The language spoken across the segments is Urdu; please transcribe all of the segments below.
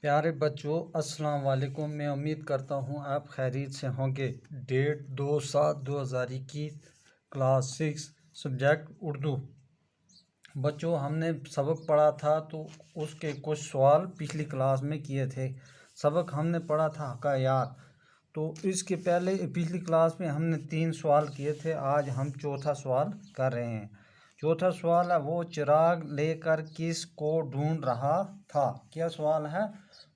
پیارے بچوں، السلام علیکم۔ میں امید کرتا ہوں آپ خیریت سے ہوں گے۔ Date 2/7/2021، class 6، subject Urdu. بچوں، ہم نے سبق پڑھا تھا تو اس کے کچھ سوال پچھلی کلاس میں کیے تھے۔ سبق ہم نے پڑھا تھا حکایات، تو اس کے پہلے پچھلی کلاس میں ہم نے 3 سوال کیے تھے۔ آج ہم چوتھا سوال کر رہے ہیں۔ چوتھا سوال ہے، وہ چراغ لے کر کس کو ڈھونڈ رہا تھا؟ کیا سوال ہے؟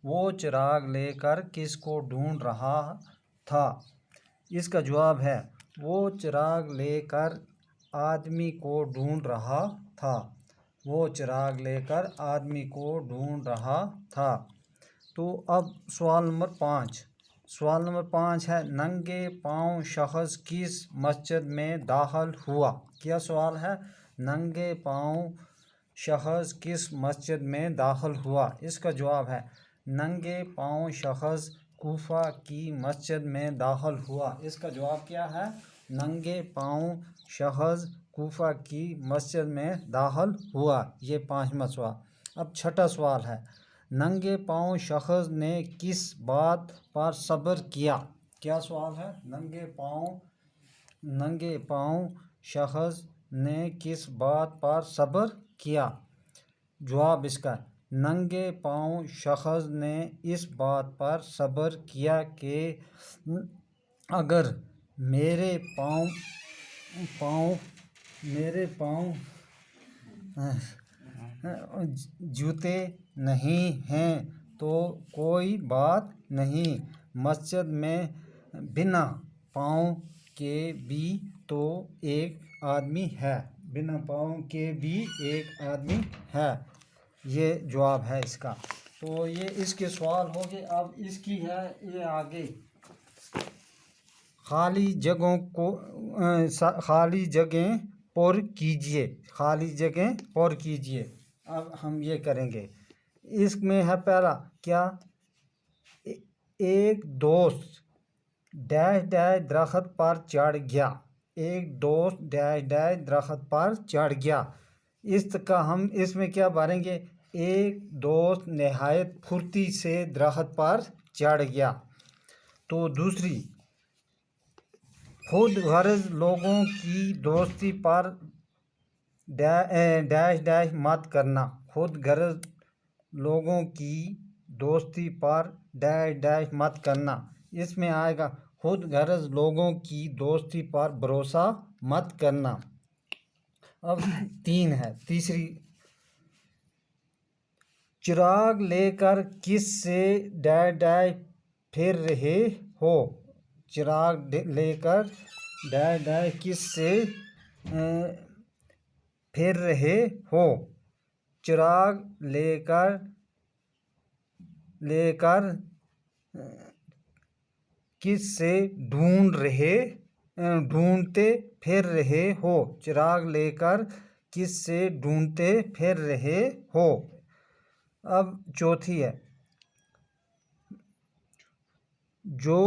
وہ چراغ لے کر کس کو ڈھونڈ رہا تھا؟ اس کا جواب ہے، وہ چراغ لے کر آدمی کو ڈھونڈ رہا تھا۔ وہ چراغ لے کر آدمی کو ڈھونڈ رہا تھا۔ تو اب سوال نمبر 5۔ سوال نمبر 5 ہے، ننگے پاؤں شخص کس مسجد میں داخل ہوا؟ کیا سوال ہے؟ ننگے پاؤں شخص کس مسجد میں داخل ہوا؟ اس کا جواب ہے، ننگے پاؤں شخص کوفہ کی مسجد میں داخل ہوا۔ اس کا جواب کیا ہے؟ ننگے پاؤں شخص کوفہ کی مسجد میں داخل ہوا۔ یہ 5واں سوال۔ اب 6واں سوال ہے، ننگے پاؤں شخص نے کس بات پر صبر کیا؟ کیا سوال ہے؟ ننگے پاؤں شخص نے کس بات پر صبر کیا؟ جواب اس کا، ننگے پاؤں شخص نے اس بات پر صبر کیا کہ اگر میرے پاؤں جوتے نہیں ہیں تو کوئی بات نہیں، مسجد میں بنا پاؤں کے بھی تو ایک آدمی ہے۔ بنا پاؤں کے بھی ایک آدمی ہے۔ یہ جواب ہے اس کا۔ تو یہ اس کے سوال ہو گئے۔ اب اس کی ہے یہ آگے، خالی جگہیں پر کیجئے۔ خالی جگہیں پر کیجئے۔ اب ہم یہ کریں گے۔ اس میں ہے پہلا، کیا؟ ایک دوست ڈیش ڈیش درخت پر چڑھ گیا۔ ایک دوست ڈیش ڈیش درخت پر چڑھ گیا۔ ہم اس میں کیا بھریں گے؟ ایک دوست نہایت پھرتی سے درخت پر چڑھ گیا۔ تو دوسری، خود غرض لوگوں کی دوستی پر ڈیش ڈیش مت کرنا۔ خود غرض لوگوں کی دوستی پر ڈیش ڈیش مت کرنا۔ اس میں آئے گا، خود غرض لوگوں کی دوستی پر بھروسہ مت کرنا۔ اب 3 ہے، تیسری، چراغ لے کر کس سے ڈیش ڈیش پھر رہے ہو؟ چراغ لے کر ڈیش ڈیش کس سے پھر رہے ہو؟ چراغ لے کر کس سے ڈھونڈتے پھر رہے ہو؟ چراغ لے کر کس سے ڈھونڈتے پھر رہے ہو؟ اب چوتھی ہے، جو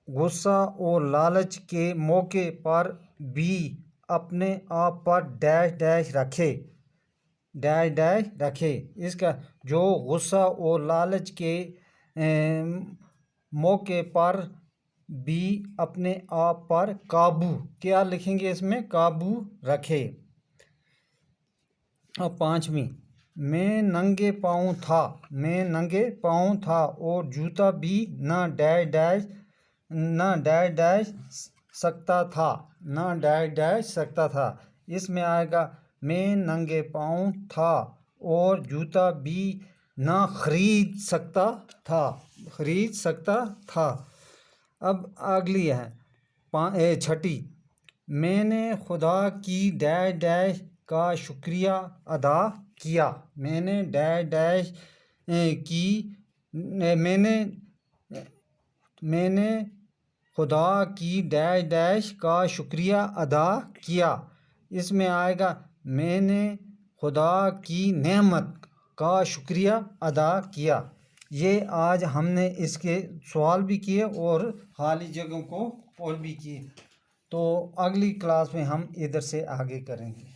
غصہ اور لالچ کے موقع پر بھی اپنے آپ پر ڈیش ڈیش رکھے۔ ڈیش ڈیش رکھے۔ اس کا، جو غصہ اور لالچ کے موقع پر بھی اپنے آپ پر قابو، کیا لکھیں گے اس میں؟ قابو رکھے۔ اب 5ویں، میں ننگے پاؤں تھا۔ میں ننگے پاؤں تھا اور جوتا بھی نہ ڈیش ڈیش سکتا تھا۔ نہ ڈیش ڈیش سکتا تھا۔ اس میں آئے گا، میں ننگے پاؤں تھا اور جوتا بھی نہ خرید سکتا تھا۔ اب اگلی ہے 6، میں نے خدا کی ڈیش ڈیش کا شکریہ ادا کیا۔ میں نے ڈیش ڈیش میں نے خدا کی ڈیش ڈیش کا شکریہ ادا کیا۔ اس میں آئے گا، میں نے خدا کی نعمت کا شکریہ ادا کیا۔ یہ آج ہم نے اس کے سوال بھی کیے اور خالی جگہوں کو اور بھی کیے۔ تو اگلی کلاس میں ہم ادھر سے آگے کریں گے۔